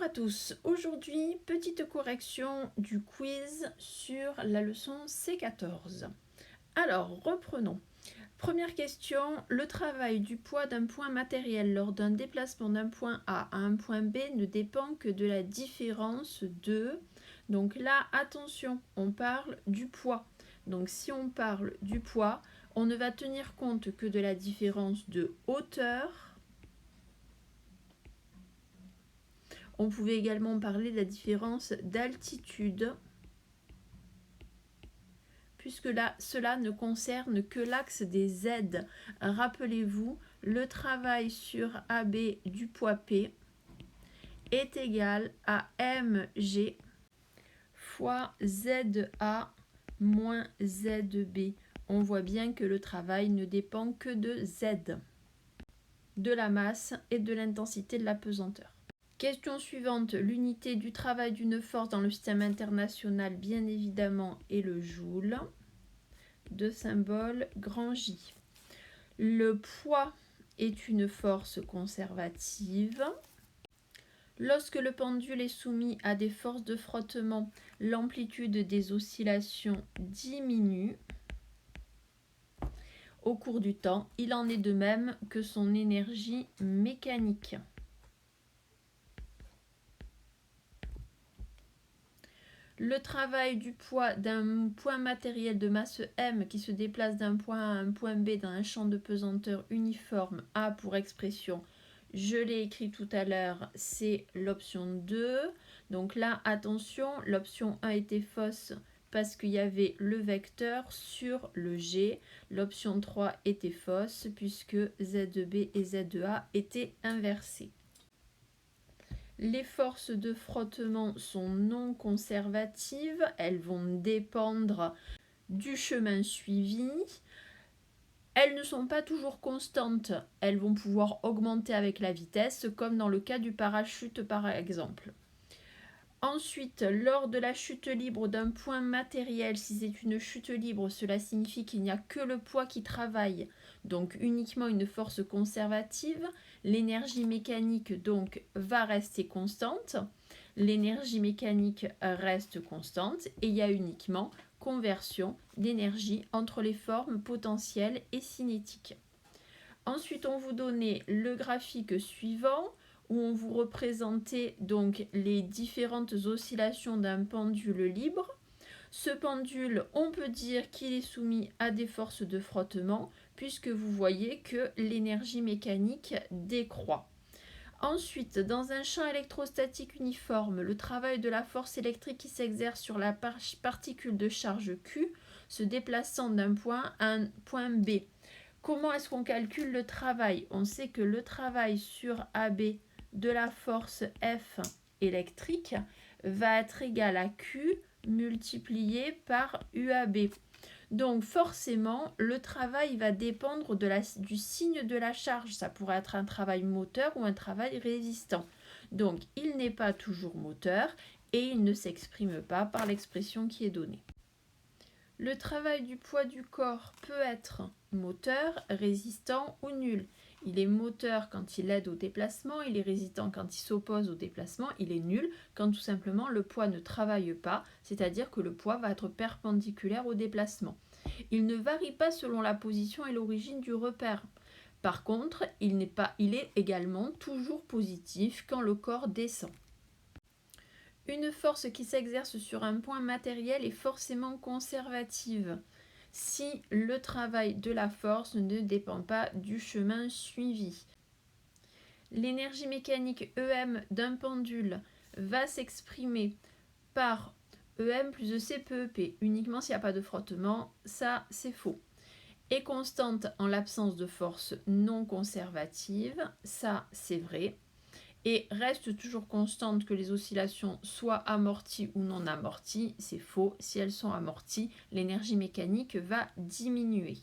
à tous, aujourd'hui petite correction du quiz sur la leçon C14. Alors reprenons. Première question, le travail du poids d'un point matériel lors d'un déplacement d'un point A à un point B ne dépend que de la différence de... Donc là, attention, on parle du poids. Donc si on parle du poids, on ne va tenir compte que de la différence de hauteur. On pouvait également parler de la différence d'altitude, puisque là, cela ne concerne que l'axe des Z. Rappelez-vous, le travail sur AB du poids P est égal à mg fois ZA moins ZB. On voit bien que le travail ne dépend que de Z, de la masse et de l'intensité de la pesanteur. Question suivante, l'unité du travail d'une force dans le système international, bien évidemment, est le joule, de symbole grand J. Le poids est une force conservative. Lorsque le pendule est soumis à des forces de frottement, l'amplitude des oscillations diminue au cours du temps. Il en est de même que son énergie mécanique. Le travail du poids d'un point matériel de masse M qui se déplace d'un point A à un point B dans un champ de pesanteur uniforme A pour expression, je l'ai écrit tout à l'heure, c'est l'option 2. Donc là, attention, l'option 1 était fausse parce qu'il y avait le vecteur sur le G. L'option 3 était fausse puisque ZB et ZA étaient inversés. Les forces de frottement sont non conservatives, elles vont dépendre du chemin suivi. Elles ne sont pas toujours constantes, elles vont pouvoir augmenter avec la vitesse, comme dans le cas du parachute par exemple. Ensuite, lors de la chute libre d'un point matériel, si c'est une chute libre, cela signifie qu'il n'y a que le poids qui travaille, donc uniquement une force conservative. L'énergie mécanique donc va rester constante. L'énergie mécanique reste constante et il y a uniquement conversion d'énergie entre les formes potentielles et cinétiques. Ensuite, on vous donnait le graphique suivant où on vous représentait donc les différentes oscillations d'un pendule libre. Ce pendule, on peut dire qu'il est soumis à des forces de frottement puisque vous voyez que l'énergie mécanique décroît. Ensuite, dans un champ électrostatique uniforme, le travail de la force électrique qui s'exerce sur la particule de charge Q se déplaçant d'un point à un point B. Comment est-ce qu'on calcule le travail? On sait que le travail sur AB de la force F électrique va être égal à Q multiplié par UAB. Donc forcément, le travail va dépendre du signe de la charge. Ça pourrait être un travail moteur ou un travail résistant. Donc il n'est pas toujours moteur et il ne s'exprime pas par l'expression qui est donnée. Le travail du poids du corps peut être moteur, résistant ou nul. Il est moteur quand il aide au déplacement, il est résistant quand il s'oppose au déplacement, il est nul quand tout simplement le poids ne travaille pas, c'est-à-dire que le poids va être perpendiculaire au déplacement. Il ne varie pas selon la position et l'origine du repère. Par contre, il est également toujours positif quand le corps descend. Une force qui s'exerce sur un point matériel est forcément conservative si le travail de la force ne dépend pas du chemin suivi. L'énergie mécanique EM d'un pendule va s'exprimer par EM plus EC/PEP, uniquement s'il n'y a pas de frottement, ça c'est faux. Est constante en l'absence de force non conservative, ça c'est vrai. Et reste toujours constante que les oscillations soient amorties ou non amorties, c'est faux. Si elles sont amorties, l'énergie mécanique va diminuer.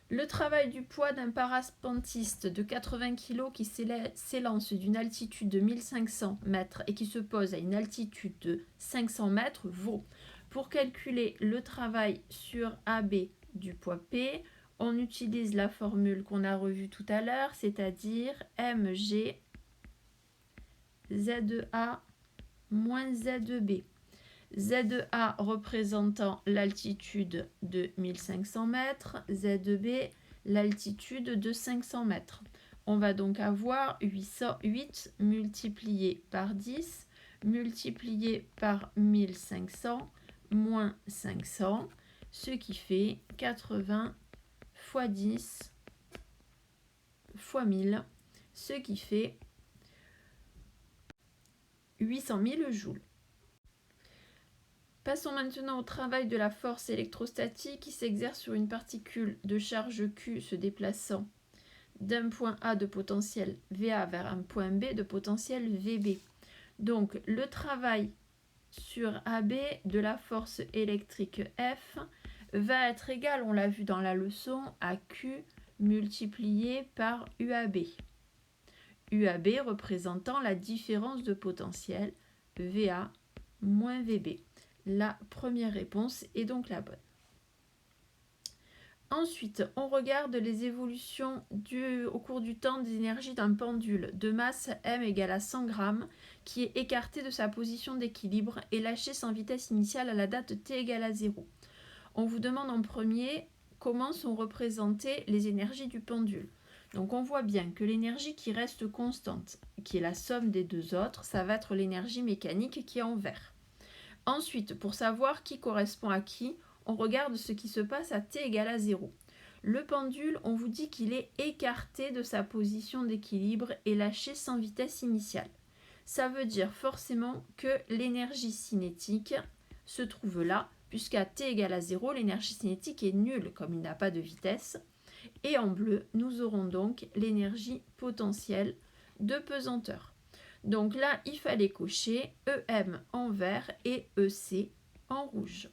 Le travail du poids d'un parapentiste de 80 kg qui s'élance d'une altitude de 1500 mètres et qui se pose à une altitude de 500 mètres vaut. Pour calculer le travail sur AB du poids P, on utilise la formule qu'on a revue tout à l'heure, c'est-à-dire mg ZA moins ZB. ZA représentant l'altitude de 1500 mètres, ZB l'altitude de 500 mètres. On va donc avoir 8 multiplié par 10 multiplié par 1500 moins 500, ce qui fait 80 fois 10 fois 1000, ce qui fait 800 000 joules. Passons maintenant au travail de la force électrostatique qui s'exerce sur une particule de charge Q se déplaçant d'un point A de potentiel VA vers un point B de potentiel VB. Donc le travail sur AB de la force électrique F va être égal, on l'a vu dans la leçon, à Q multiplié par UAB. UAB représentant la différence de potentiel VA moins VB. La première réponse est donc la bonne. Ensuite, on regarde les évolutions au cours du temps des énergies d'un pendule de masse m égale à 100 g qui est écarté de sa position d'équilibre et lâché sans vitesse initiale à la date t égale à 0. On vous demande en premier comment sont représentées les énergies du pendule. Donc on voit bien que l'énergie qui reste constante, qui est la somme des deux autres, ça va être l'énergie mécanique qui est en vert. Ensuite, pour savoir qui correspond à qui, on regarde ce qui se passe à t égale à 0. Le pendule, on vous dit qu'il est écarté de sa position d'équilibre et lâché sans vitesse initiale. Ça veut dire forcément que l'énergie cinétique se trouve là, puisqu'à t égale à 0, l'énergie cinétique est nulle, comme il n'a pas de vitesse. Et en bleu, nous aurons donc l'énergie potentielle de pesanteur. Donc là, il fallait cocher EM en vert et EC en rouge.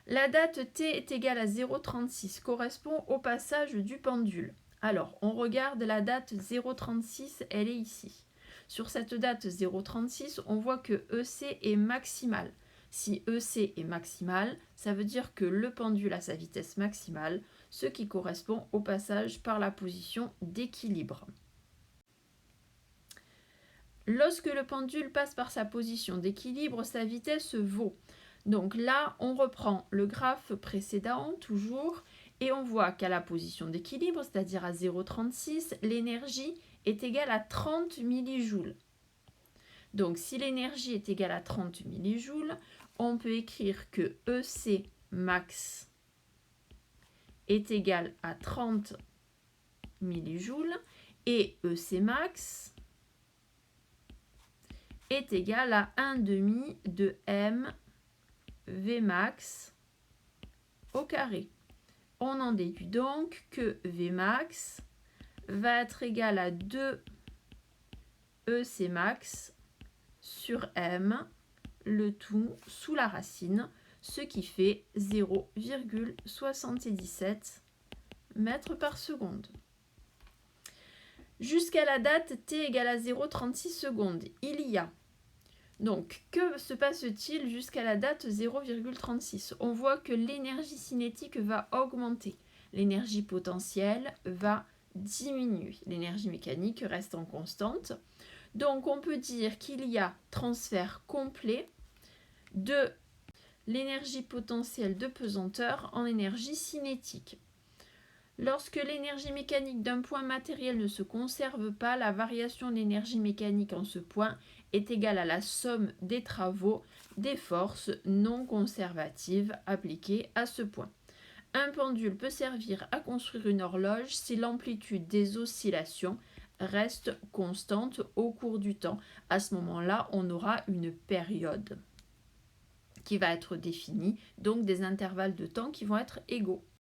La date t est égale à 0,36 correspond au passage du pendule. Alors, on regarde la date 0,36, elle est ici. Sur cette date 0,36, on voit que EC est maximal. Si EC est maximal, ça veut dire que le pendule a sa vitesse maximale, ce qui correspond au passage par la position d'équilibre. Lorsque le pendule passe par sa position d'équilibre, sa vitesse vaut. Donc là, on reprend le graphe précédent, toujours, et on voit qu'à la position d'équilibre, c'est-à-dire à 0,36, l'énergie est égale à 30 millijoules. Donc si l'énergie est égale à 30 millijoules, on peut écrire que EC max est égal à 30 millijoules et EC max est égal à 1/2 de m Vmax au carré. On en déduit donc que Vmax va être égal à 2 EC max sur m, le tout sous la racine, ce qui fait 0,77 mètres par seconde. Jusqu'à la date t égale à 0,36 secondes, il y a. Donc, que se passe-t-il jusqu'à la date 0,36 ? On voit que l'énergie cinétique va augmenter. L'énergie potentielle va diminuer. L'énergie mécanique reste en constante. Donc, on peut dire qu'il y a transfert complet de l'énergie potentielle de pesanteur en énergie cinétique. Lorsque l'énergie mécanique d'un point matériel ne se conserve pas, la variation de l'énergie mécanique en ce point est égale à la somme des travaux des forces non conservatives appliquées à ce point. Un pendule peut servir à construire une horloge si l'amplitude des oscillations reste constante au cours du temps. À ce moment-là, on aura une période qui va être définie, donc des intervalles de temps qui vont être égaux.